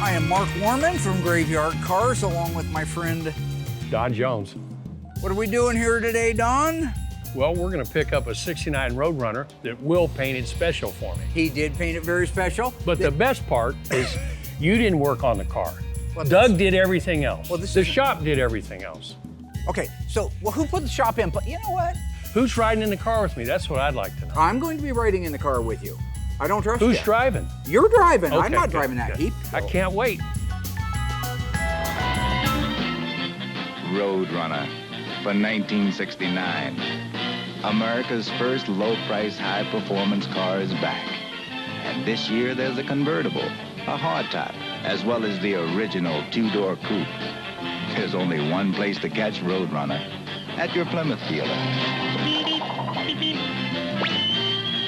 I am Mark Warman from Graveyard Carz, along with my friend Don Jones. What are we doing here today, Don? Well, we're gonna pick up a 69 Roadrunner that Will painted special for me. He did paint it very special. But the best part is you didn't work on the car. Well, Doug did everything else. Well, the shop did everything else. Okay, so who put the shop in? But you know what? Who's riding in the car with me? That's what I'd like to know. I'm going to be riding in the car with you. I don't trust you. Who's driving? You're driving. Okay, I'm not good, driving that good. heap. I can't wait. Roadrunner for 1969. America's first low-price, high-performance car is back. And this year there's a convertible, a hardtop, as well as the original two-door coupe. There's only one place to catch Roadrunner, at your Plymouth dealer.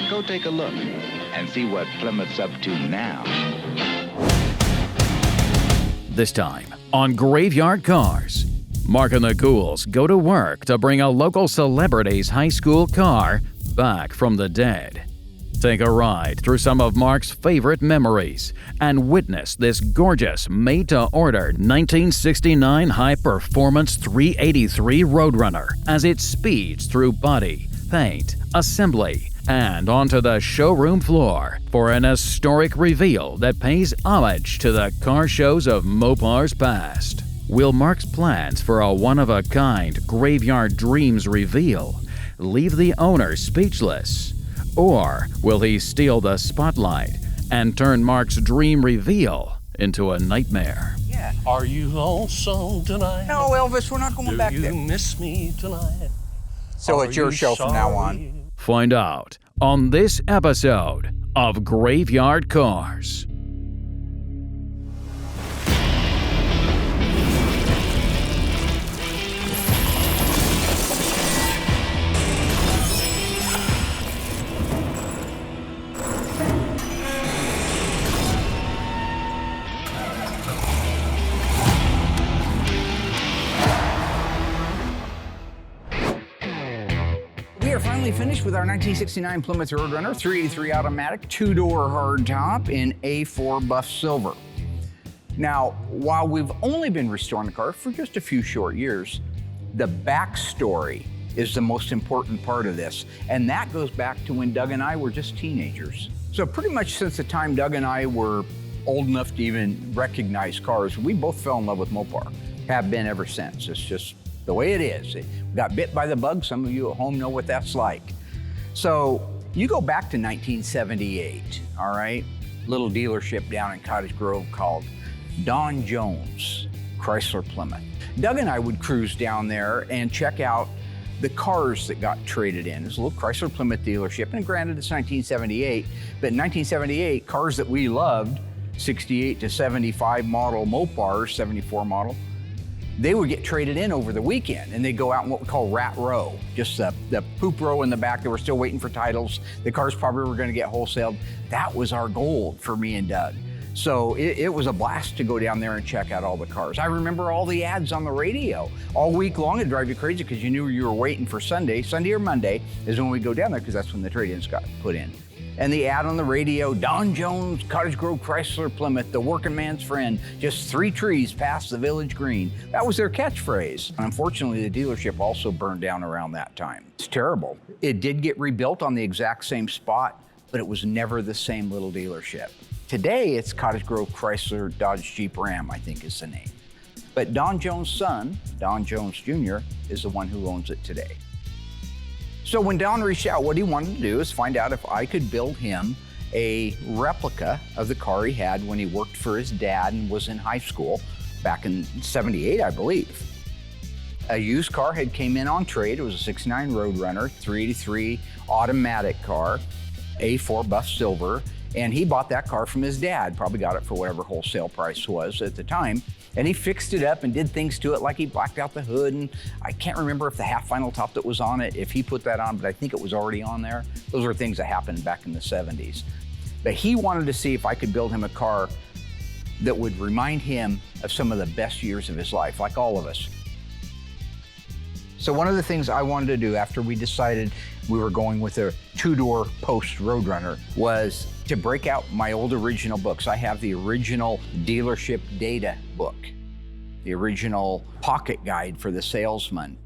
Go take a look and see what Plymouth's up to now. This time on Graveyard Carz, Mark and the Ghouls go to work to bring a local celebrity's high school car back from the dead. Take a ride through some of Mark's favorite memories and witness this gorgeous made-to-order 1969 high-performance 383 Roadrunner as it speeds through body, paint, assembly, and onto the showroom floor for an historic reveal that pays homage to the car shows of Mopar's past. Will Mark's plans for a one-of-a-kind Graveyard Dreams reveal leave the owner speechless? Or will he steal the spotlight and turn Mark's dream reveal into a nightmare? Yeah. Are you lonesome tonight? No, Elvis, we're not going back Do there. you miss me tonight? So it's your Are you show from now on. sorry? Find out on this episode of Graveyard Carz. We are finally finished with our 1969 Plymouth Roadrunner 383 automatic, two-door hardtop in A4 buff silver. Now, while we've only been restoring the car for just a few short years, the backstory is the most important part of this, and that goes back to when Doug and I were just teenagers. So pretty much since the time Doug and I were old enough to even recognize cars, we both fell in love with Mopar, have been ever since. It's just the way it is. We got bit by the bug. Some of you at home know what that's like. So you go back to 1978, all right? Little dealership down in Cottage Grove called Don Jones Chrysler Plymouth. Doug and I would cruise down there and check out the cars that got traded in. It was a little Chrysler Plymouth dealership, and granted it's 1978, but in 1978, cars that we loved, 68 to 75 model Mopars, 74 model, they would get traded in over the weekend, and they'd go out in what we call rat row, just the poop row in the back. They were still waiting for titles. The cars probably were gonna get wholesaled. That was our goal for me and Doug. So it was a blast to go down there and check out all the cars. I remember all the ads on the radio. All week long, it'd drive you crazy because you knew you were waiting for Sunday or Monday is when we go down there, because that's when the trade-ins got put in. And the ad on the radio, Don Jones, Cottage Grove Chrysler Plymouth, the working man's friend, just 3 trees past the village green. That was their catchphrase. And unfortunately, the dealership also burned down around that time. It's terrible. It did get rebuilt on the exact same spot, but it was never the same little dealership. Today, it's Cottage Grove Chrysler Dodge Jeep Ram, I think is the name. But Don Jones' son, Don Jones Jr., is the one who owns it today. So when Don reached out, what he wanted to do is find out if I could build him a replica of the car he had when he worked for his dad and was in high school back in '78, I believe. A used car had came in on trade. It was a '69 Roadrunner, 383 automatic car, A4 buff silver, and he bought that car from his dad, probably got it for whatever wholesale price was at the time. And he fixed it up and did things to it, like he blacked out the hood, and I can't remember if the half vinyl top that was on it, if he put that on, but I think it was already on there. Those were things that happened back in the '70s. But he wanted to see if I could build him a car that would remind him of some of the best years of his life, like all of us. So one of the things I wanted to do after we decided we were going with a two-door post Roadrunner was to break out my old original books. I have the original dealership data book, the original pocket guide for the salesman,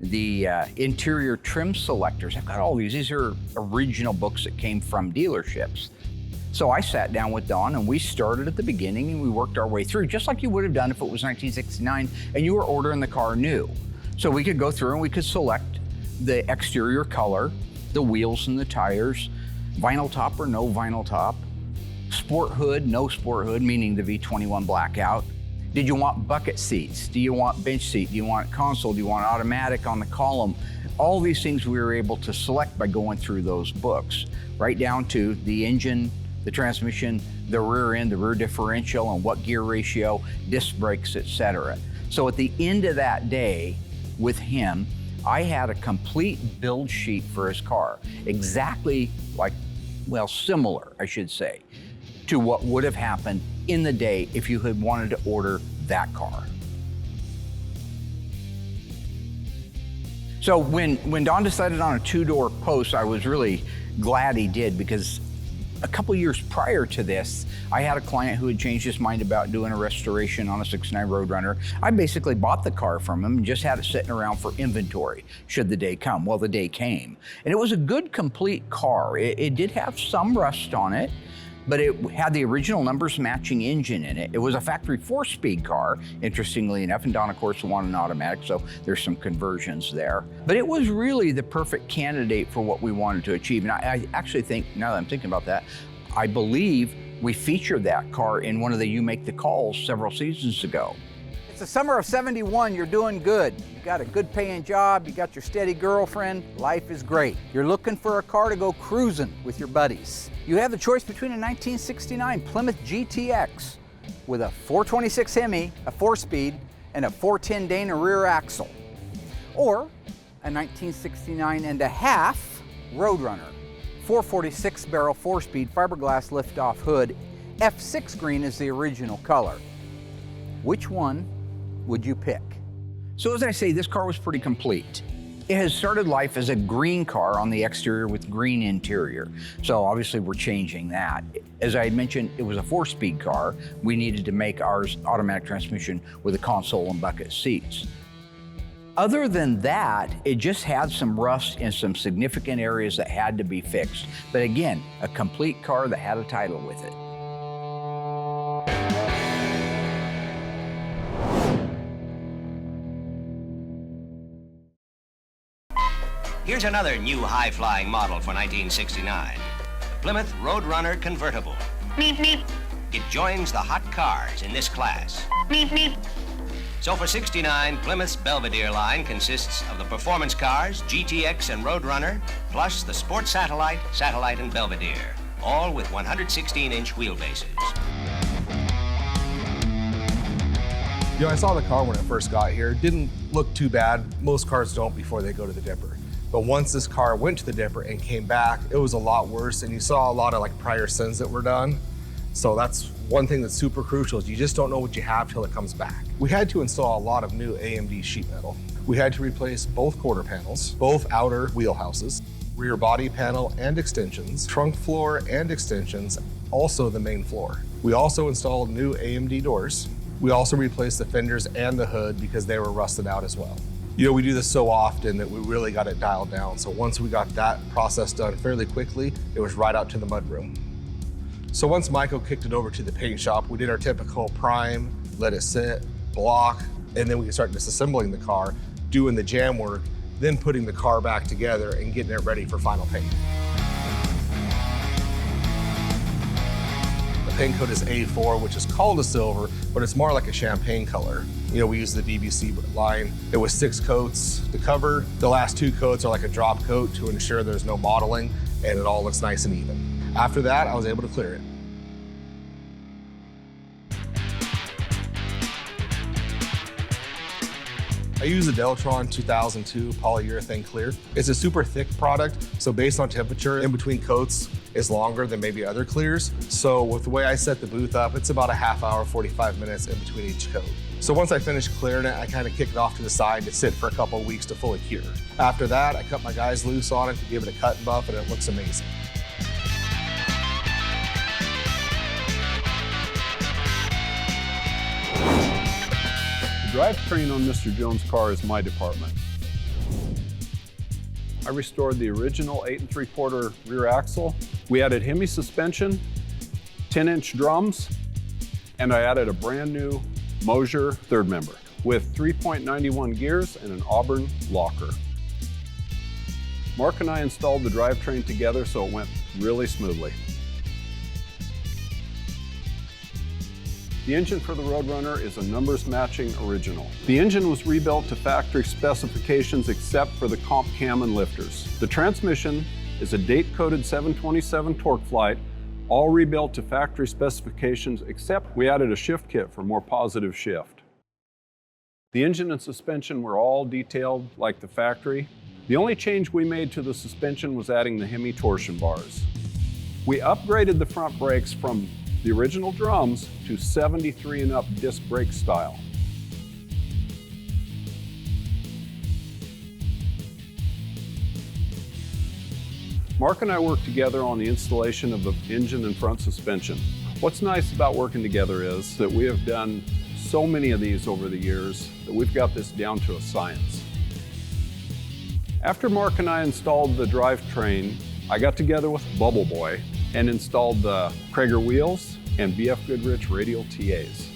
the interior trim selectors. I've got all these. These are original books that came from dealerships. So I sat down with Don and we started at the beginning and we worked our way through, just like you would have done if it was 1969 and you were ordering the car new. So we could go through and we could select the exterior color, the wheels and the tires, vinyl top or no vinyl top, sport hood, no sport hood, meaning the V21 blackout. Did you want bucket seats? Do you want bench seat? Do you want console? Do you want automatic on the column? All these things we were able to select by going through those books, right down to the engine, the transmission, the rear end, the rear differential, and what gear ratio, disc brakes, etc. So at the end of that day with him, I had a complete build sheet for his car, exactly like, well, similar, I should say, to what would have happened in the day if you had wanted to order that car. So when Don decided on a two-door post, I was really glad he did, because a couple years prior to this, I had a client who had changed his mind about doing a restoration on a 69 Roadrunner. I basically bought the car from him and just had it sitting around for inventory should the day come. Well, the day came. And it was a good, complete car. It did have some rust on it, but it had the original numbers matching engine in it. It was a factory 4-speed car, interestingly enough, and Don, of course, wanted an automatic, so there's some conversions there. But it was really the perfect candidate for what we wanted to achieve. And I actually think, now that I'm thinking about that, I believe we featured that car in one of the You Make the Calls several seasons ago. It's the summer of '71, you're doing good. You got a good paying job, you got your steady girlfriend, life is great. You're looking for a car to go cruising with your buddies. You have the choice between a 1969 Plymouth GTX with a 426 Hemi, a 4-speed, and a 410 Dana rear axle, or a 1969 and a half Roadrunner, 446 barrel 4-speed fiberglass lift-off hood. F6 green is the original color. Which one would you pick? So as I say, this car was pretty complete. It has started life as a green car on the exterior with green interior. So obviously we're changing that. As I had mentioned, it was a 4-speed car. We needed to make ours automatic transmission with a console and bucket seats. Other than that, it just had some rust in some significant areas that had to be fixed. But again, a complete car that had a title with it. Here's another new high-flying model for 1969. Plymouth Roadrunner Convertible. It joins the hot cars in this class. So for 69, Plymouth's Belvedere line consists of the performance cars, GTX and Roadrunner, plus the Sport Satellite, Satellite and Belvedere, all with 116-inch wheelbases. You know, I saw the car when it first got here. It didn't look too bad. Most cars don't before they go to the Dipper. But once this car went to the Dipper and came back, it was a lot worse, and you saw a lot of like prior sins that were done. So that's one thing that's super crucial, is you just don't know what you have till it comes back. We had to install a lot of new AMD sheet metal. We had to replace both quarter panels, both outer wheelhouses, rear body panel and extensions, trunk floor and extensions, also the main floor. We also installed new AMD doors. We also replaced the fenders and the hood because they were rusted out as well. You know, we do this so often that we really got it dialed down. So once we got that process done fairly quickly, it was right out to the mudroom. So once Michael kicked it over to the paint shop, we did our typical prime, let it sit, block, and then we could start disassembling the car, doing the jam work, then putting the car back together and getting it ready for final paint. The paint coat is A4, which is called a silver, but it's more like a champagne color. You know, we use the BBC line. It was 6 coats to cover. The last 2 coats are like a drop coat to ensure there's no mottling and it all looks nice and even. After that, I was able to clear it. I use a Deltron 2002 polyurethane clear. It's a super thick product, so based on temperature, in between coats is longer than maybe other clears. So with the way I set the booth up, it's about a half hour, 45 minutes in between each coat. So once I finish clearing it, I kind of kick it off to the side to sit for a couple of weeks to fully cure. After that, I cut my guys loose on it to give it a cut and buff, and it looks amazing. The drivetrain on Mr. Jones' car is my department. I restored the original 8 3/4 rear axle. We added Hemi suspension, 10-inch drums, and I added a brand new Mosier third member with 3.91 gears and an Auburn locker. Mark and I installed the drivetrain together so it went really smoothly. The engine for the Roadrunner is a numbers matching original. The engine was rebuilt to factory specifications except for the comp cam and lifters. The transmission is a date-coded 727 TorqueFlite, all rebuilt to factory specifications except we added a shift kit for more positive shift. The engine and suspension were all detailed like the factory. The only change we made to the suspension was adding the Hemi torsion bars. We upgraded the front brakes from the original drums to 73 and up disc brake style. Mark and I worked together on the installation of the engine and front suspension. What's nice about working together is that we have done so many of these over the years that we've got this down to a science. After Mark and I installed the drivetrain, I got together with Bubble Boy and installed the Krager wheels and BF Goodrich radial TAs.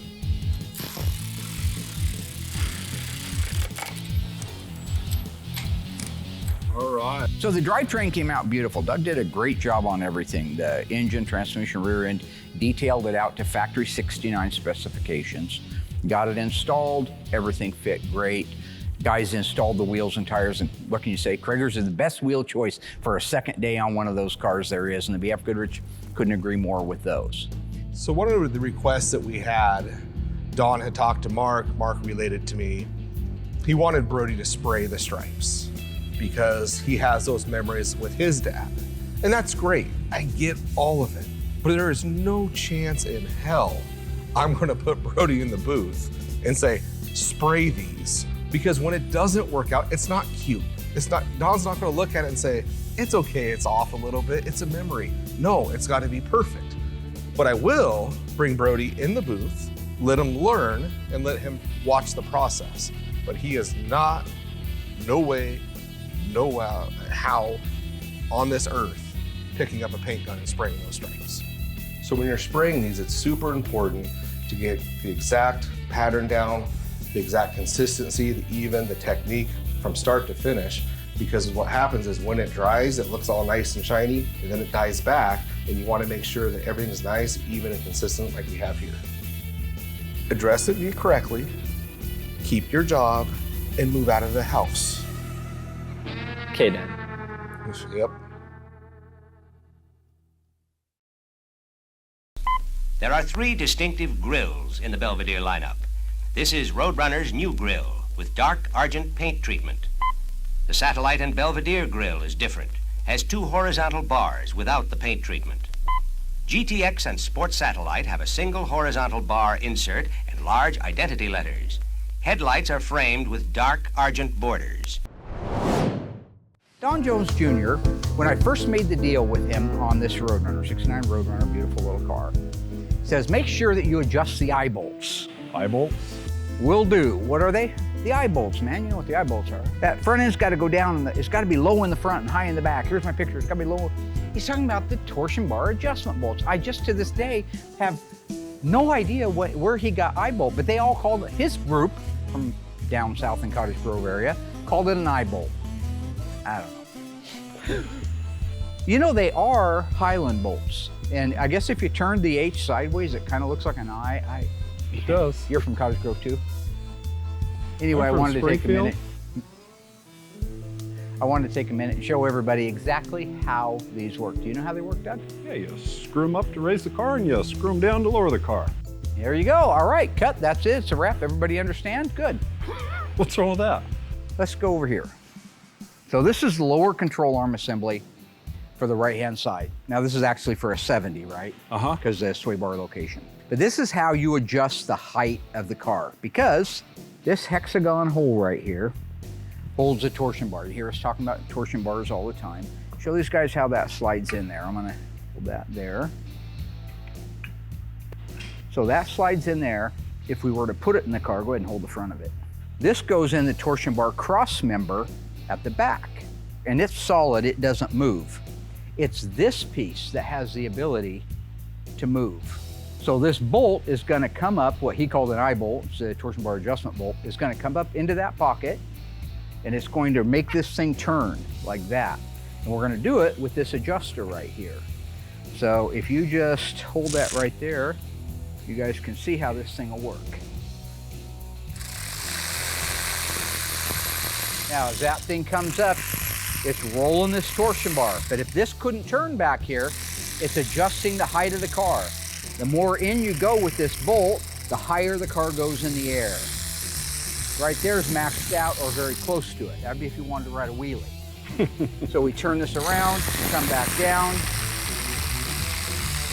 All right. So the drivetrain came out beautiful. Doug did a great job on everything. The engine, transmission, rear end, detailed it out to factory 69 specifications. Got it installed, everything fit great. Guys installed the wheels and tires, and what can you say? Krager's is the best wheel choice for a second day on one of those cars there is, and the BF Goodrich couldn't agree more with those. So one of the requests that we had, Don had talked to Mark related to me. He wanted Brody to spray the stripes because he has those memories with his dad. And that's great, I get all of it. But there is no chance in hell I'm gonna put Brody in the booth and say, spray these. Because when it doesn't work out, it's not cute. Don's not gonna look at it and say, it's okay, it's off a little bit, it's a memory. No, it's gotta be perfect. But I will bring Brody in the booth, let him learn, and let him watch the process. But he is not, no way, no how, on this earth, picking up a paint gun and spraying those stripes. So when you're spraying these, it's super important to get the exact pattern down, the exact consistency, the even, the technique from start to finish, because what happens is when it dries, it looks all nice and shiny, and then it dies back, and you want to make sure that everything's nice, even, and consistent like we have here. Address it correctly, keep your job, and move out of the house. Okay, Dad. Yep. There are 3 distinctive grills in the Belvedere lineup. This is Roadrunner's new grill with dark argent paint treatment. The Satellite and Belvedere grill is different, has 2 horizontal bars without the paint treatment. GTX and Sports Satellite have a single horizontal bar insert and large identity letters. Headlights are framed with dark argent borders. Don Jones Jr., when I first made the deal with him on this Roadrunner, 69 Roadrunner, beautiful little car, says make sure that you adjust the eye bolts. Eye bolts? Will do. What are they? The eye bolts, man. You know what the eye bolts are. That front end's got to go down. It's got to be low in the front and high in the back. Here's my picture. It's got to be low. He's talking about the torsion bar adjustment bolts. I just to this day have no idea where he got eye bolt, but they all called it, his group from down south in Cottage Grove area, called it an eye bolt. I don't know. You know, they are Highland bolts. And I guess if you turn the H sideways, it kind of looks like an eye. It does. You're from Cottage Grove too? Anyway, I wanted to take a minute. I wanted to take a minute and show everybody exactly how these work. Do you know how they work, Doug? Yeah, you screw them up to raise the car and you screw them down to lower the car. There you go. All right, cut. That's it. It's a wrap. Everybody understand? Good. What's wrong with that? Let's go over here. So this is the lower control arm assembly for the right-hand side. Now this is actually for a 70, right? Because the sway bar location. But this is how you adjust the height of the car, because this hexagon hole right here holds a torsion bar. You hear us talking about torsion bars all the time. Show these guys how that slides in there. I'm gonna hold that there. So that slides in there. If we were to put it in the car, go ahead and hold the front of it. This goes in the torsion bar cross member at the back, and it's solid, it doesn't move. It's this piece that has the ability to move. So this bolt is gonna come up, what he called an eye bolt, it's a torsion bar adjustment bolt, is gonna come up into that pocket, and it's going to make this thing turn like that. And we're gonna do it with this adjuster right here. So if you just hold that right there, you guys can see how this thing will work. Now, as that thing comes up, it's rolling this torsion bar. But if this couldn't turn back here, it's adjusting the height of the car. The more in you go with this bolt, the higher the car goes in the air. Right there is maxed out or very close to it. That'd be if you wanted to ride a wheelie. So we turn this around, come back down,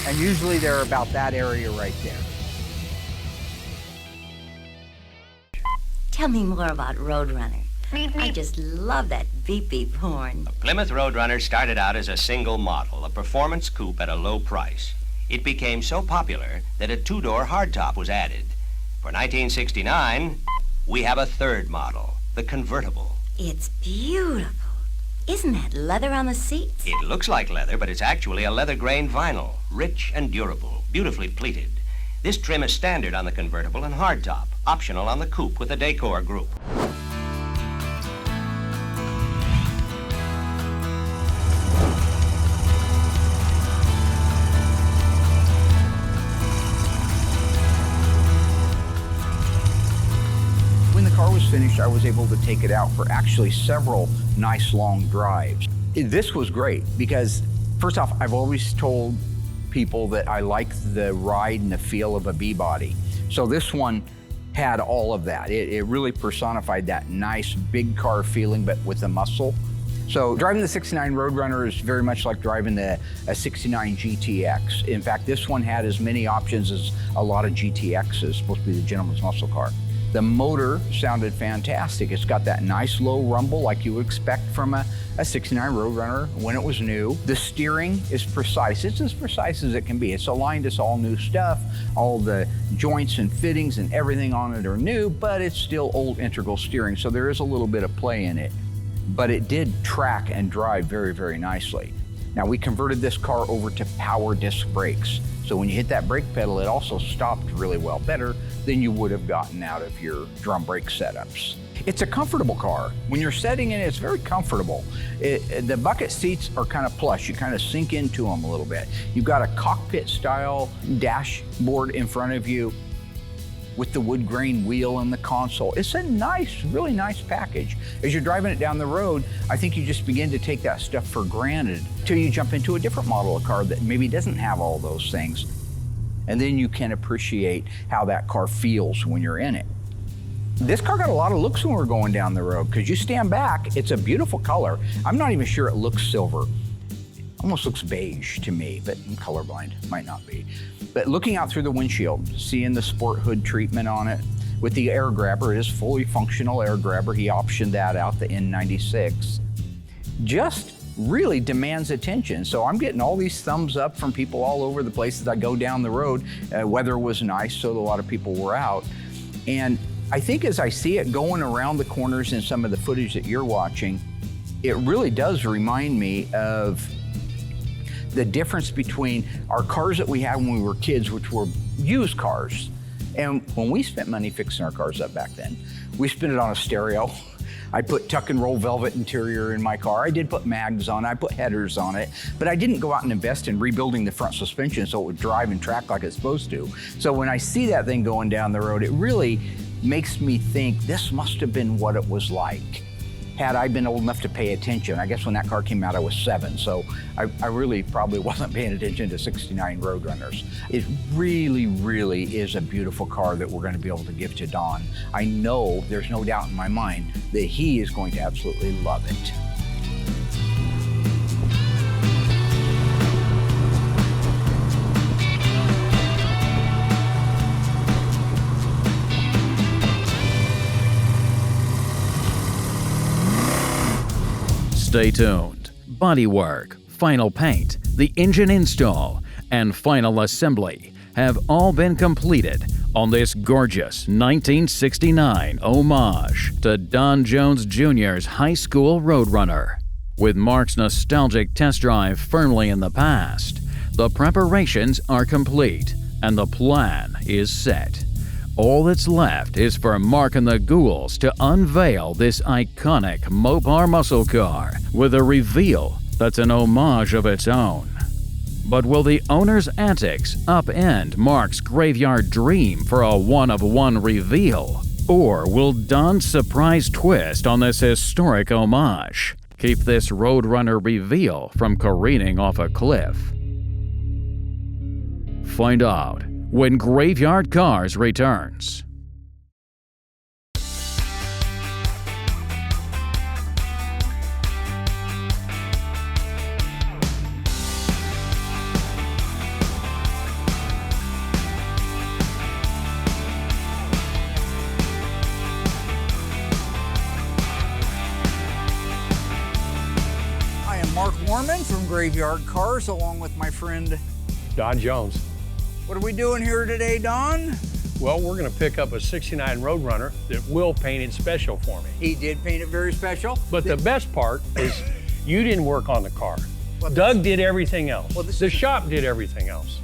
and usually they're about that area right there. Tell me more about Roadrunner. I just love that beep beep horn. The Plymouth Roadrunner started out as a single model, a performance coupe at a low price. It became so popular that a two-door hardtop was added. For 1969, we have a third model, the convertible. It's beautiful. Isn't that leather on the seats? It looks like leather, but it's actually a leather-grained vinyl, rich and durable, beautifully pleated. This trim is standard on the convertible and hardtop, optional on the coupe with the Decor group. When the car was finished, I was able to take it out for actually several nice long drives. This was great because, first off, I've always told people that I like the ride and the feel of a B-body. So this one had all of that. It really personified that nice big car feeling, but with the muscle. So driving the 69 Roadrunner is very much like driving a 69 GTX. In fact, this one had as many options as a lot of GTXs, supposed to be the gentleman's muscle car. The motor sounded fantastic. It's got that nice low rumble like you would expect from a 69 Roadrunner when it was new. The steering is precise. It's as precise as it can be. It's aligned to all new stuff. All the joints and fittings and everything on it are new, but it's still old integral steering, so there is a little bit of play in it. But it did track and drive very, very nicely. Now, we converted this car over to power disc brakes. So when you hit that brake pedal, it also stopped really well, better than you would have gotten out of your drum brake setups. It's a comfortable car. When you're sitting in it, it's very comfortable. The bucket seats are kind of plush. You kind of sink into them a little bit. You've got a cockpit style dashboard in front of you with the wood grain wheel and the console. It's a nice, really nice package. As you're driving it down the road, I think you just begin to take that stuff for granted till you jump into a different model of car that maybe doesn't have all those things. And then you can appreciate how that car feels when you're in it. This car got a lot of looks when we're going down the road, because you stand back, it's a beautiful color. I'm not even sure it looks silver. Almost looks beige to me, but I'm colorblind, might not be. But looking out through the windshield, seeing the sport hood treatment on it, with the air grabber, it is fully functional air grabber. He optioned that out, the N96. Just really demands attention. So I'm getting all these thumbs up from people all over the place as I go down the road. Weather was nice, so a lot of people were out. And I think as I see it going around the corners in some of the footage that you're watching, it really does remind me of the difference between our cars that we had when we were kids, which were used cars. And when we spent money fixing our cars up back then, we spent it on a stereo. I put tuck and roll velvet interior in my car. I did put mags on it, I put headers on it, but I didn't go out and invest in rebuilding the front suspension so it would drive and track like it's supposed to. So when I see that thing going down the road, it really makes me think this must have been what it was like. had I been old enough to pay attention. I guess when that car came out, I was 7, so I really probably wasn't paying attention to 69 Roadrunners. It really, really is a beautiful car that we're going to be able to give to Don. I know, there's no doubt in my mind, that he is going to absolutely love it. Stay tuned. Bodywork, final paint, the engine install, and final assembly have all been completed on this gorgeous 1969 homage to Don Jones Jr.'s high school Roadrunner. With Mark's nostalgic test drive firmly in the past, the preparations are complete and the plan is set. All that's left is for Mark and the Ghouls to unveil this iconic Mopar muscle car with a reveal that's an homage of its own. But will the owner's antics upend Mark's graveyard dream for a one-of-one reveal? Or will Don's surprise twist on this historic homage keep this Roadrunner reveal from careening off a cliff? Find out when Graveyard Carz returns. I am Mark Warman from Graveyard Carz, along with my friend Don Jones. What are we doing here today, Don? Well, we're going to pick up a 69 Roadrunner that Will painted special for me. He did paint it very special. But the best part is you didn't work on the car. Well, Doug did everything else. Well, the shop did everything else.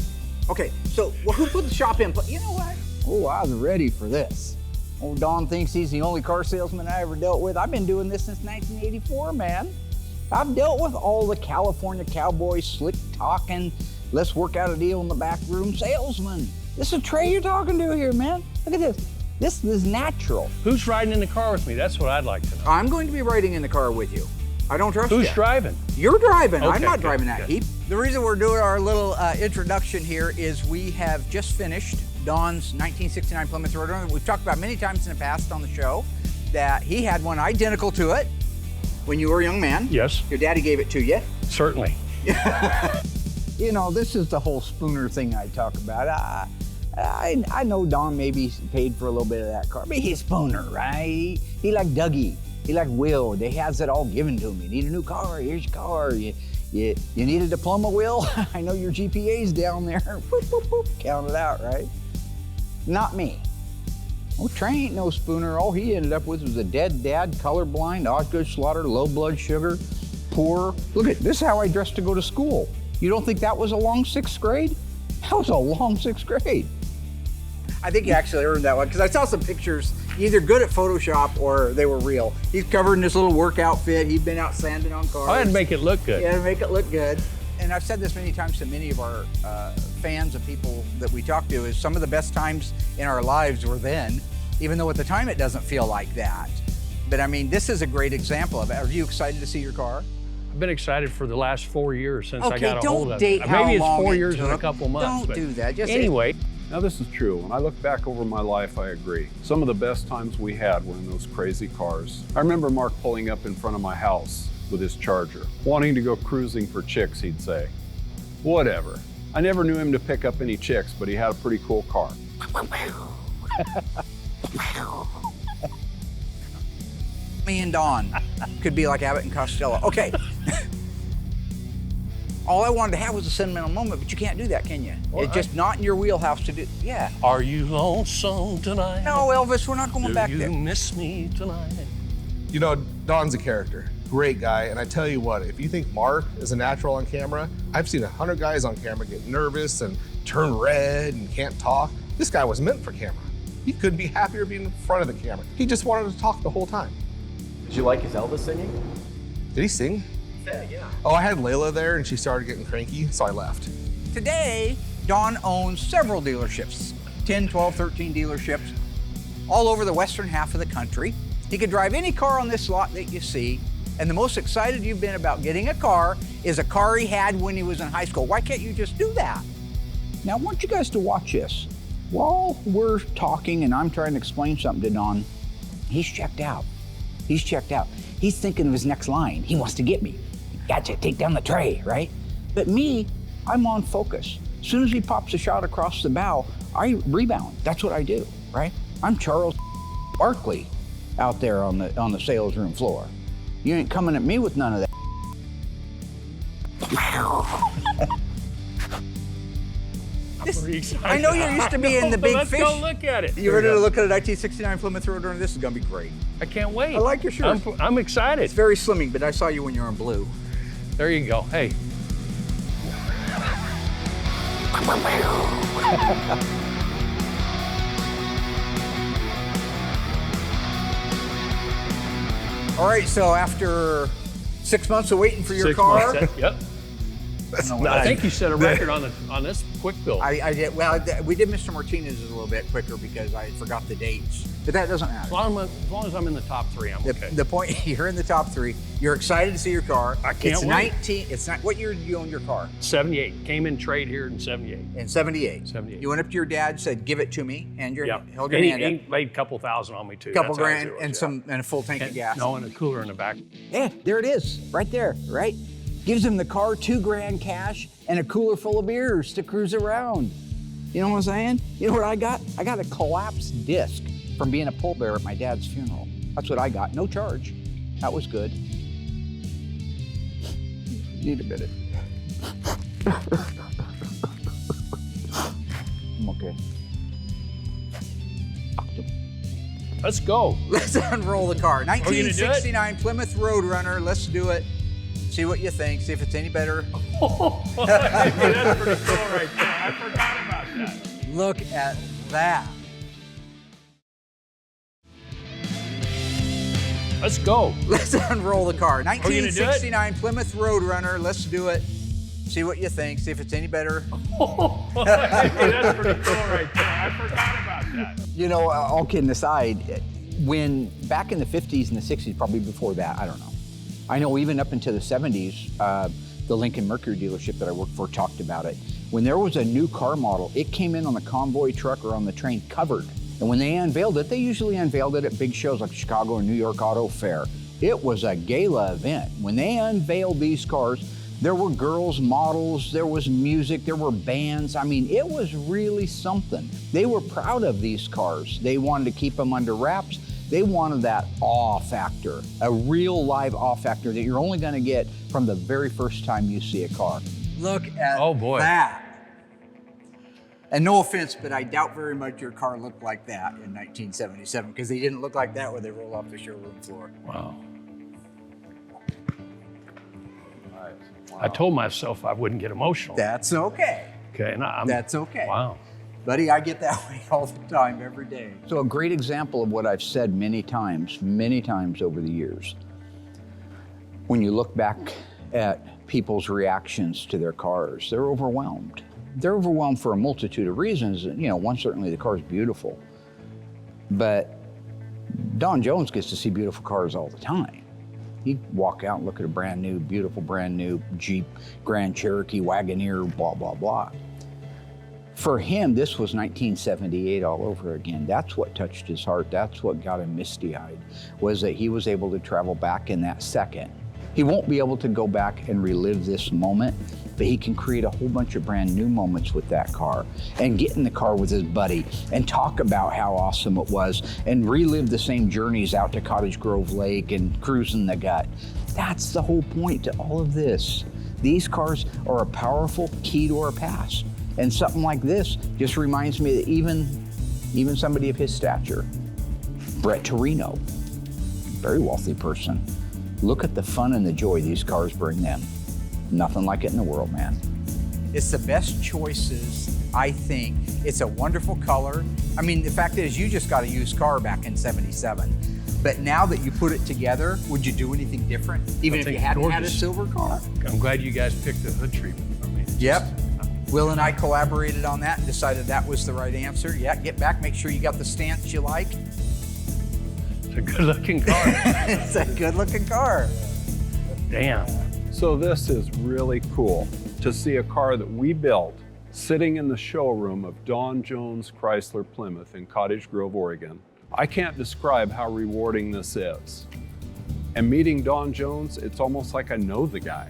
Okay, so who put the shop in? You know what? Oh, I was ready for this. Old Don thinks he's the only car salesman I ever dealt with. I've been doing this since 1984, man. I've dealt with all the California cowboys, slick talking, let's work out a deal in the back room salesman. This is Trey you're talking to here, man. Look at this. This is natural. Who's riding in the car with me? That's what I'd like to know. I'm going to be riding in the car with you. I don't trust you. Who's driving? You're driving. Okay, I'm not good, driving that good. heap. The reason we're doing our little introduction here is we have just finished Don's 1969 Plymouth Roadrunner. We've talked about many times in the past on the show that he had one identical to it when you were a young man. Yes. Your daddy gave it to you. Certainly. You know, this is the whole Spooner thing I talk about. I know Don maybe paid for a little bit of that car, but he's Spooner, right? He like Dougie, he like Will. They has it all given to him. You need a new car, here's your car. You need a diploma, Will? I know your GPA's down there. Boop, boop, boop. Count it out, right? Not me. Oh, Trey ain't no Spooner. All he ended up with was a dead dad, colorblind, Osgood slaughter, low blood sugar, poor. Look at this is how I dressed to go to school. You don't think that was a long 6th grade? That was a long 6th grade. I think he actually earned that one because I saw some pictures, either good at Photoshop or they were real. He's covered in this little work outfit. He'd been out sanding on cars. I had to make it look good. Yeah, to make it look good. And I've said this many times to many of our fans and people that we talk to is some of the best times in our lives were then, even though at the time it doesn't feel like that. But I mean, this is a great example of it. Are you excited to see your car? I've been excited for the last 4 years since I Okay, got a hold don't of date it. how Maybe it's long 4 it years and a took. couple months. Don't but do that. Just anyway. Now this is true. When I look back over my life, I agree. Some of the best times we had were in those crazy cars. I remember Mark pulling up in front of my house with his Charger, wanting to go cruising for chicks, he'd say. Whatever. I never knew him to pick up any chicks, but he had a pretty cool car. Me and Don could be like Abbott and Costello. Okay. All I wanted to have was a sentimental moment, but you can't do that, can you? Well, it's just not in your wheelhouse to do. Yeah. Are you lonesome tonight? No, Elvis, we're not going back Do there. you miss me tonight? You know, Don's a character, great guy, and I tell you what, if you think Mark is a natural on camera, I've seen 100 guys on camera get nervous and turn red and can't talk. This guy was meant for camera. He couldn't be happier being in front of the camera. He just wanted to talk the whole time. Did you like his Elvis singing? Did he sing? Yeah. Oh, I had Layla there and she started getting cranky, so I left. Today, Don owns several dealerships, 10, 12, 13 dealerships, all over the western half of the country. He could drive any car on this lot that you see, and the most excited you've been about getting a car is a car he had when he was in high school. Why can't you just do that? Now, I want you guys to watch this. While we're talking and I'm trying to explain something to Don, he's checked out. He's checked out. He's thinking of his next line. He wants to get me. Gotcha, take down the tray, right? But me, I'm on focus. As soon as he pops a shot across the bow, I rebound. That's what I do, right? I'm Charles Barkley out there on the sales room floor. You ain't coming at me with none of that. I know you're used to being the big Let's fish. go look at it. You ready to look at a 1969 Plymouth Roadrunner? This is gonna be great. I can't wait. I like your shirt. I'm excited. It's very slimming, but I saw you when you were in blue. There you go. Hey. All right, so after 6 months of waiting for your 6 car. months, yep. I think you set a record on this quick build. I did. Well, we did Mr. Martinez's a little bit quicker because I forgot the dates, but that doesn't matter. As long as I'm in the top 3, I'm okay. The point, you're in the top 3. You're excited to see your car. I can't wait. It's not. What year did you own your car? 78. Came in trade here in 78. In 78. 78. You went up to your dad, said, "Give it to me," and held your and hand he up. laid a couple thousand on me too. Couple That's how grand it was, and a full tank of gas. No, and a cooler in the back. Yeah, there it is, right there, right? Gives him the car, $2 grand cash, and a cooler full of beers to cruise around. You know what I'm saying? You know what I got? I got a collapsed disc from being a pallbearer at my dad's funeral. That's what I got, no charge. That was good. Need a minute. I'm okay. Let's go. Let's unroll the car. Are you gonna do it? 1969 Plymouth Roadrunner. Let's do it. See what you think. See if it's any better. That's pretty cool right there. I forgot about that. Look at that. Let's go. Let's unroll the car. Are you gonna do it? 1969 Plymouth Roadrunner. Let's do it. See what you think. See if it's any better. That's pretty cool right there. I forgot about that. You know, all kidding aside, when back in the 50s and the 60s, probably before that, I don't know. I know even up into the 70s, the Lincoln Mercury dealership that I worked for talked about it. When there was a new car model, it came in on the convoy truck or on the train covered. And when they unveiled it, they usually unveiled it at big shows like Chicago or New York Auto Fair. It was a gala event. When they unveiled these cars, there were girls, models, there was music, there were bands. I mean, it was really something. They were proud of these cars. They wanted to keep them under wraps. They wanted that awe factor, a real live awe factor that you're only gonna get from the very first time you see a car. Look at that. And no offense, but I doubt very much your car looked like that in 1977 because they didn't look like that when they roll off the showroom floor. Wow. I told myself I wouldn't get emotional. That's okay. Okay, and That's okay. Wow. Buddy, I get that way all the time, every day. So a great example of what I've said many times over the years. When you look back at people's reactions to their cars, they're overwhelmed. They're overwhelmed for a multitude of reasons. You know, one, certainly the car's beautiful, but Don Jones gets to see beautiful cars all the time. He'd walk out and look at a brand new, beautiful, brand new Jeep, Grand Cherokee, Wagoneer, blah, blah, blah. For him, this was 1978 all over again. That's what touched his heart. That's what got him misty-eyed, was that he was able to travel back in that second. He won't be able to go back and relive this moment, but he can create a whole bunch of brand new moments with that car and get in the car with his buddy and talk about how awesome it was and relive the same journeys out to Cottage Grove Lake and cruising the gut. That's the whole point to all of this. These cars are a powerful key to our past. And something like this just reminds me that even somebody of his stature, Brett Torino, very wealthy person, look at the fun and the joy these cars bring them. Nothing like it in the world, man. It's the best choices, I think. It's a wonderful color. I mean, the fact is you just got a used car back in 77. But now that you put it together, would you do anything different? Even if you hadn't had a silver car? I'm glad you guys picked the hood treatment. I mean, Yep. Will and I collaborated on that and decided that was the right answer. Yeah, get back, make sure you got the stance you like. So a good-looking car. It's a good-looking car. Damn. So this is really cool to see a car that we built sitting in the showroom of Don Jones Chrysler Plymouth in Cottage Grove, Oregon. I can't describe how rewarding this is. And meeting Don Jones, it's almost like I know the guy,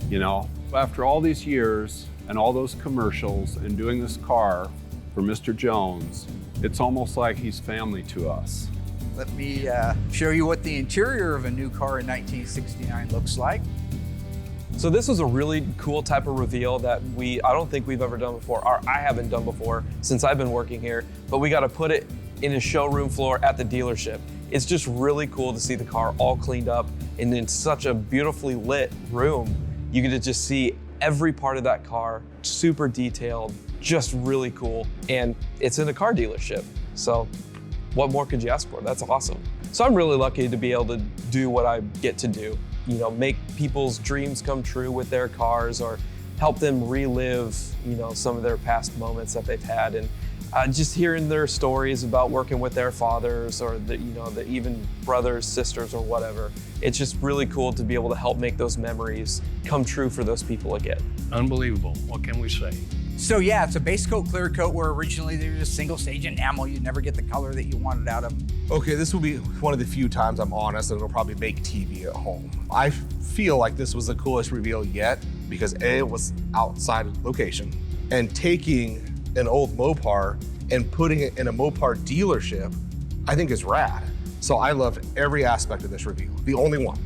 you know? After all these years and all those commercials and doing this car for Mr. Jones, it's almost like he's family to us. Let me show you what the interior of a new car in 1969 looks like. So this was a really cool type of reveal that I don't think we've ever done before, or I haven't done before since I've been working here, but we got to put it in a showroom floor at the dealership. It's just really cool to see the car all cleaned up and in such a beautifully lit room. You get to just see every part of that car, super detailed, just really cool. And it's in a car dealership. So what more could you ask for? That's awesome. So I'm really lucky to be able to do what I get to do. You know, make people's dreams come true with their cars or help them relive, you know, some of their past moments that they've had. And just hearing their stories about working with their fathers or the even brothers, sisters, or whatever. It's just really cool to be able to help make those memories come true for those people again. Unbelievable. What can we say? So yeah, it's a base coat, clear coat, where originally they were just single stage enamel. You'd never get the color that you wanted out of them. Okay, this will be one of the few times I'm honest and it'll probably make TV at home. I feel like this was the coolest reveal yet because A, it was outside location, and taking an old Mopar and putting it in a Mopar dealership, I think is rad. So I loved every aspect of this reveal, the only one.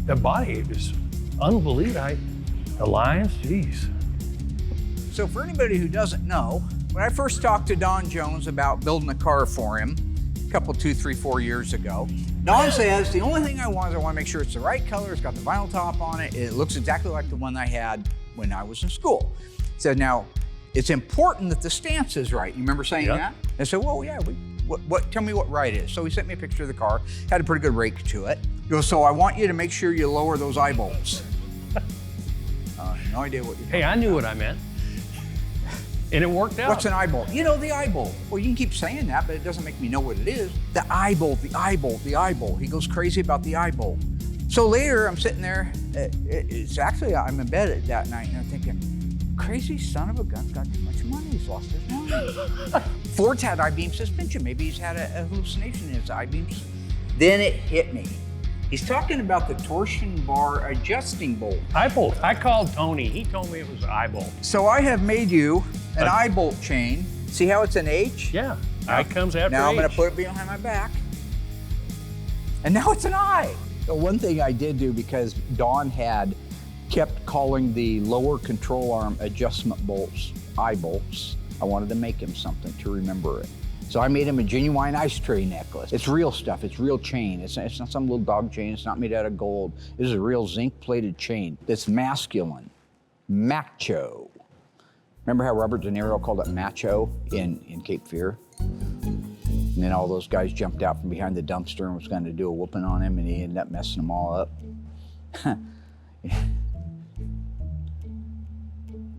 The body is unbelievable. The lines, geez. So for anybody who doesn't know, when I first talked to Don Jones about building a car for him a couple, 2, 3, 4 years ago, Don says, the only thing I want to make sure it's the right color, it's got the vinyl top on it, it looks exactly like the one I had when I was in school. He said, now, it's important that the stance is right. You remember saying that? I said, well, yeah, tell me what right is. So he sent me a picture of the car, had a pretty good rake to it. He goes, so I want you to make sure you lower those eye bolts. No idea what you're Hey, I knew what I meant. And it worked out. What's an eye bolt? You know, the eye bolt. Well, you can keep saying that, but it doesn't make me know what it is. The eye bolt, the eye bolt, the eye bolt. He goes crazy about the eye bolt. So later, I'm sitting there. It's actually, I'm in bed that night, and I'm thinking, crazy son of a gun's got too much money. He's lost his mind. Ford's had I-beam suspension. Maybe he's had a hallucination in his I-beams. Then it hit me. He's talking about the torsion bar adjusting bolt. Eye bolt. I called Tony. He told me it was an eye bolt. So I have made you an eye bolt chain. See how it's an H? Yeah. I comes after Now I'm H. going to put it behind my back. And now it's an eye. So one thing I did do, because Don had kept calling the lower control arm adjustment bolts eye bolts, I wanted to make him something to remember it. So I made him a genuine ice tray necklace. It's real stuff, it's real chain. It's not some little dog chain, it's not made out of gold. This is a real zinc plated chain that's masculine, macho. Remember how Robert De Niro called it macho in Cape Fear? And then all those guys jumped out from behind the dumpster and was going to do a whooping on him, and he ended up messing them all up.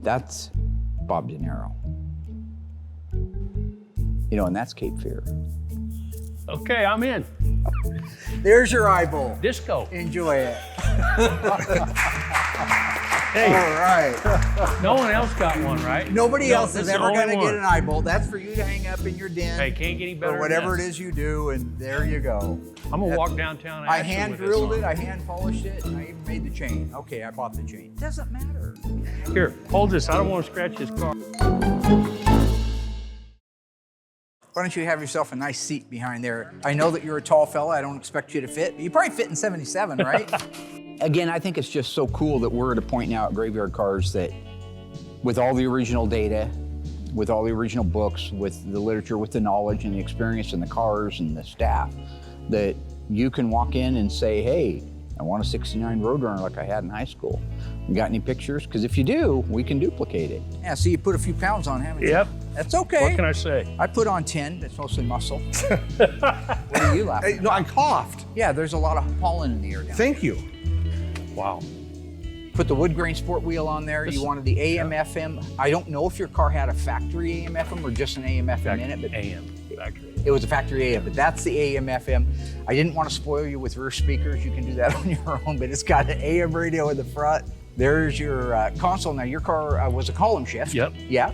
That's Bob De Niro. You know, and that's Cape Fear. Okay, I'm in. There's your eye bolt. Disco. Enjoy it. Hey. All right. No one else got one, right? Nobody else this is the ever only going to one. get an eye bolt. That's for you to hang up in your den. Hey, can't get any better or whatever than it that. is you do, and there you go. I'm gonna walk downtown and I action hand with this drilled on. it, I hand polished it, and I even made the chain. Okay, I bought the chain. Doesn't matter. Here, hold this. I don't want to scratch this car. Why don't you have yourself a nice seat behind there? I know that you're a tall fella. I don't expect you to fit. But you probably fit in 77, right? Again, I think it's just so cool that we're at a point now at Graveyard Carz that with all the original data, with all the original books, with the literature, with the knowledge and the experience and the cars and the staff, that you can walk in and say, hey, I want a 69 Roadrunner like I had in high school. You got any pictures? Because if you do, we can duplicate it. Yeah, see, you put a few pounds on, haven't you? Yep. That's okay. What can I say? I put on 10, it's mostly muscle. What are you laughing Hey, no, I coughed. Yeah, there's a lot of pollen in the air down Thank you. Wow. there. Put the wood grain sport wheel on there. You wanted the AM, FM. I don't know if your car had a factory AM, FM or just an AM, FM in it, but AM. Factory. It was a factory AM, but that's the AM FM. I didn't want to spoil you with rear speakers. You can do that on your own, but it's got an AM radio in the front. There's your console. Now your car was a column shift. Yep. Yeah.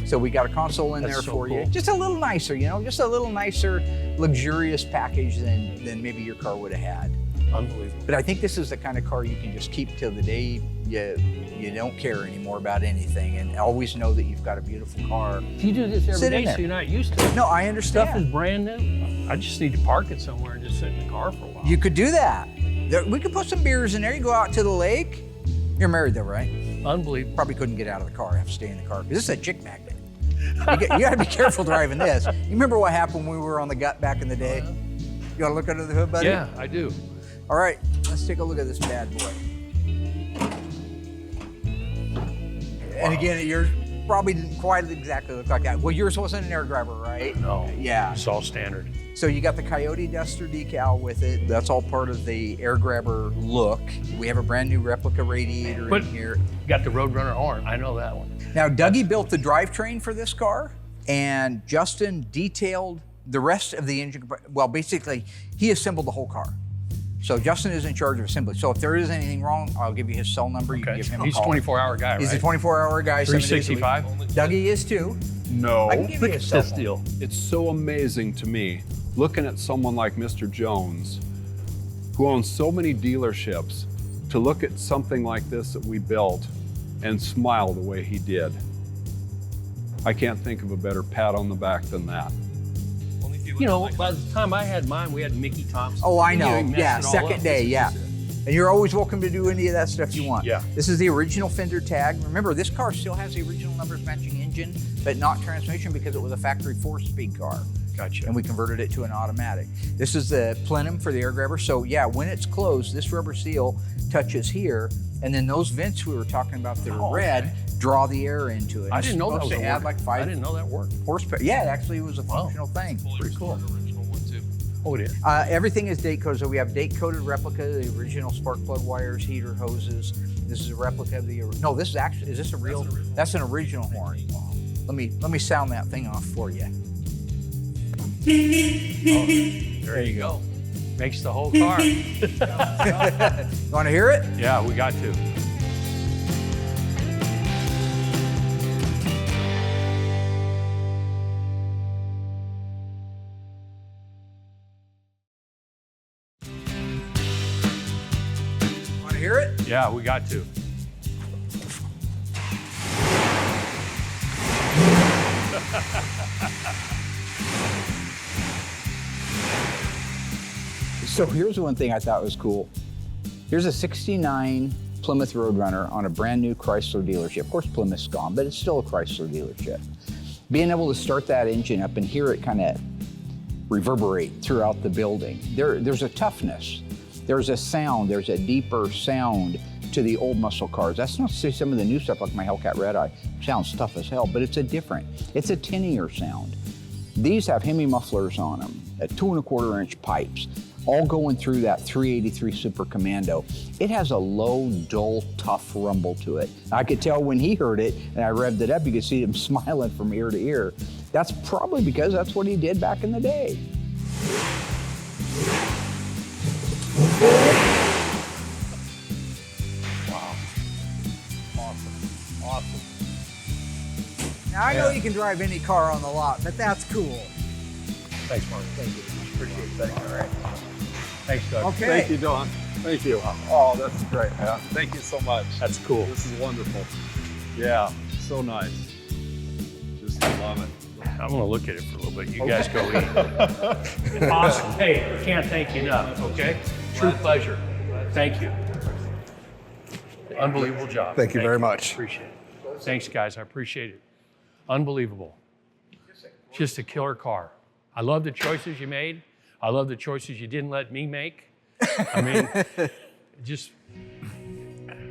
So we got a console in That's there so for you. cool. Just a little nicer, you know, just a little nicer, luxurious package than maybe your car would have had. Unbelievable. But I think this is the kind of car you can just keep till the day you don't care anymore about anything, and always know that you've got a beautiful car. You do this every Sit in day, there. so you're not used to it. No, I understand. Stuff is brand new. I just need to park it somewhere and just sit in the car for a while. You could do that. We could put some beers in there. You go out to the lake. You're married though, right? Unbelievable. Probably couldn't get out of the car. Have to stay in the car. This is a chick magnet. You got to be careful driving this. You remember what happened when we were on the gut back in the day? You want to look under the hood, buddy? Yeah, I do. All right, let's take a look at this bad boy. And again, yours probably didn't quite exactly look like that. Well, yours wasn't an air grabber, right? No. Yeah. It's all standard. So you got the Coyote Duster decal with it. That's all part of the air grabber look. We have a brand new replica radiator But in here. you got the Roadrunner horn. I know that one. Now, Dougie built the drivetrain for this car, and Justin detailed the rest of the engine. Well, basically, he assembled the whole car. So Justin is in charge of assembly. So if there is anything wrong, I'll give you his cell number. You can give him a He's call. 24-hour guy, right? He's a 24-hour guy. 7 days a week. 365? Dougie is too. No. I can give you his cell This phone. deal. It's so amazing to me, looking at someone like Mr. Jones, who owns so many dealerships, to look at something like this that we built and smile the way he did. I can't think of a better pat on the back than that. You know, by the time I had mine, we had Mickey Thompson. Oh, I You know. messed Yeah, it all second up. day, yeah. And you're always welcome to do any of that stuff you want. Yeah. This is the original fender tag. Remember, this car still has the original numbers matching engine, but not transmission because it was a factory 4-speed car. Gotcha. And we converted it to an automatic. This is the plenum for the air grabber. So yeah, when it's closed, this rubber seal touches here, and then those vents we were talking about that are red draw the air into it. I It's didn't know that was supposed a to add work. like I 5 didn't know that worked. horsepower. Yeah, actually it was a functional thing. Pretty cool. Oh, it is. Everything is date coded. So we have date coded replica, the original spark plug wires, heater hoses. This is a replica of the. No, this is actually. Is this a real? That's an original horn. Let me sound that thing off for you. There you go. Makes the whole car. You want to hear it? Yeah, we got to. Want to hear it? Yeah, we got to. So here's one thing I thought was cool. Here's a 69 Plymouth Roadrunner on a brand new Chrysler dealership. Of course, Plymouth's gone, but it's still a Chrysler dealership. Being able to start that engine up and hear it kind of reverberate throughout the building. There's a toughness. There's a sound. There's a deeper sound to the old muscle cars. That's not to say some of the new stuff like my Hellcat Red Eye sounds tough as hell, but it's a tinnier sound. These have Hemi mufflers on them at 2¼ inch pipes, all going through that 383 Super Commando. It has a low, dull, tough rumble to it. I could tell when he heard it and I revved it up, you could see him smiling from ear to ear. That's probably because that's what he did back in the day. Wow. Awesome. Now I know you can drive any car on the lot, but that's cool. Thanks, Mark. Thank you. Appreciate it. Thank you. All right. Thanks, Doug. Okay. Thank you, Don. Thank you. Oh, that's great, man. Thank you so much. That's cool. This is wonderful. Yeah, so nice. Just love it. I'm gonna look at it for a little bit. You guys go eat. Awesome. Hey, I can't thank you enough, okay? True pleasure. Thank you. Unbelievable job. Thank you very much. Appreciate it. Thanks, guys. I appreciate it. Unbelievable. Just a killer car. I love the choices you made. I love the choices you didn't let me make. I mean,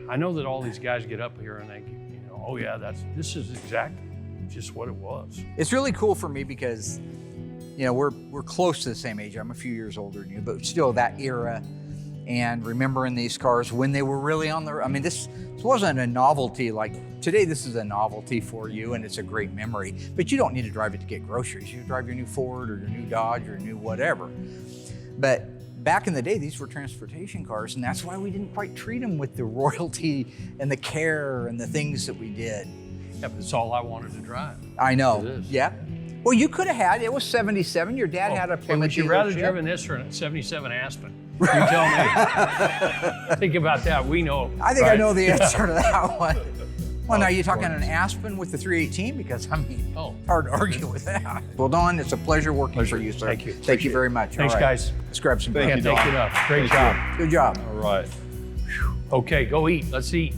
I know that all these guys get up here and they, oh yeah, this is exactly just what it was. It's really cool for me because, we're close to the same age. I'm a few years older than you, but still that era. and remembering these cars when they were really on the, I mean, this wasn't a novelty like today. This is a novelty for you and it's a great memory, but you don't need to drive it to get groceries. You drive your new Ford or your new Dodge or your new whatever. But back in the day, these were transportation cars, and that's why we didn't quite treat them with the royalty and the care and the things that we did. Yeah, but it's all I wanted to drive. I know, It is. yeah. Well, you could have had, it was 77, your dad had a Okay, Plymouth would you rather dealership. driven this or a 77 Aspen? You tell me. Think about that, we know. I think I right? know the answer to that one. Well, now you're talking of an course. Aspen with the 318 because, I mean, Oh. hard to argue with that. Well, Don, it's a pleasure working for you, sir. Thank you. Thank you very much. Thanks, All right. guys. Let's grab some Can't bread. thank you enough. Great job. Good job. All right. Okay, go eat. Let's eat.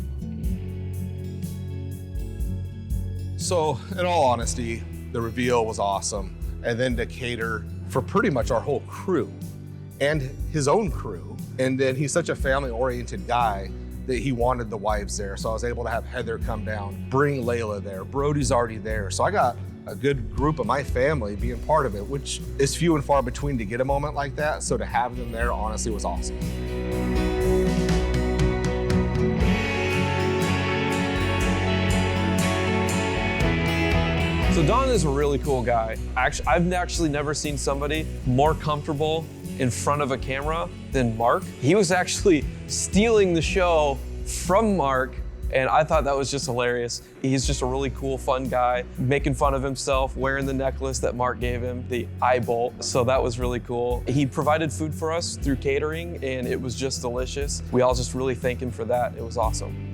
So, in all honesty, the reveal was awesome. And then to cater for pretty much our whole crew and his own crew. And then he's such a family-oriented guy that he wanted the wives there. So I was able to have Heather come down, bring Layla there. Brody's already there. So I got a good group of my family being part of it, which is few and far between to get a moment like that. So to have them there, honestly, was awesome. So Don is a really cool guy. I've actually never seen somebody more comfortable in front of a camera than Mark. He was actually stealing the show from Mark, and I thought that was just hilarious. He's just a really cool, fun guy, making fun of himself, wearing the necklace that Mark gave him, the eye bolt. So that was really cool. He provided food for us through catering, and it was just delicious. We all just really thank him for that. It was awesome.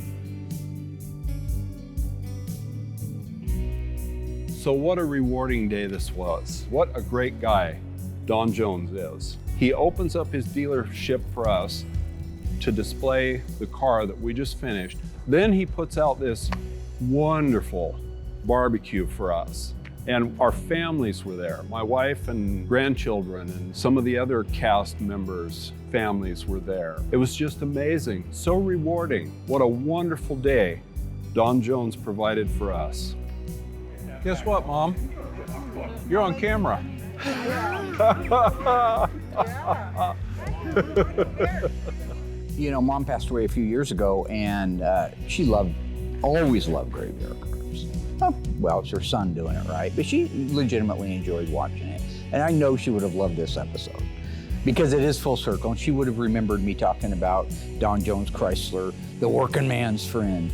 So what a rewarding day this was. What a great guy Don Jones is. He opens up his dealership for us to display the car that we just finished. Then he puts out this wonderful barbecue for us. And our families were there. My wife and grandchildren and some of the other cast members' families were there. It was just amazing, so rewarding. What a wonderful day Don Jones provided for us. Guess what, Mom? You're on camera. You know, Mom passed away a few years ago, and she always loved Graveyard Carz. Oh, well, it's her son doing it, right? But she legitimately enjoyed watching it. And I know she would have loved this episode because it is full circle, and she would have remembered me talking about Don Jones Chrysler, the working man's friend.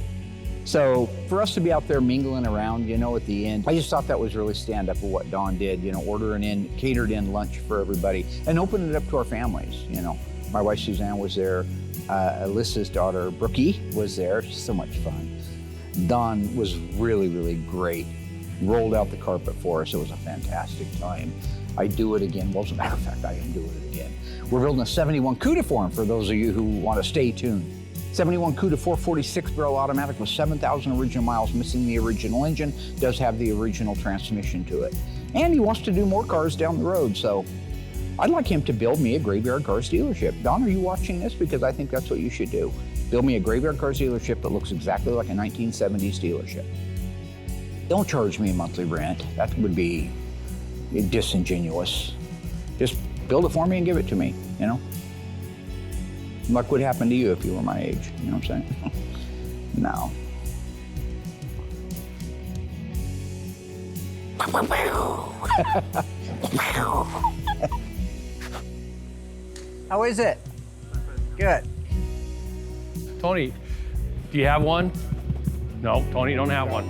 So for us to be out there mingling around, you know, at the end, I just thought that was really stand up of what Don did, you know, ordering in, catered in lunch for everybody and opening it up to our families, you know. My wife Suzanne was there, Alyssa's daughter Brookie was there, she's so much fun. Don was really, really great. Rolled out the carpet for us, it was a fantastic time. I'd do it again, well, as a matter of fact, I am doing it again. We're building a 71 CUDA for him for those of you who want to stay tuned. 71 CUDA 446 barrel automatic with 7,000 original miles, missing the original engine, does have the original transmission to it. And he wants to do more cars down the road, so I'd like him to build me a Graveyard Carz dealership. Don, are you watching this? Because I think that's what you should do. Build me a Graveyard Carz dealership that looks exactly like a 1970s dealership. Don't charge me a monthly rent. That would be disingenuous. Just build it for me and give it to me, you know? Like what happened to you if you were my age, you know what I'm saying? No. How is it? Good. Tony, do you have one? No, Tony don't have one.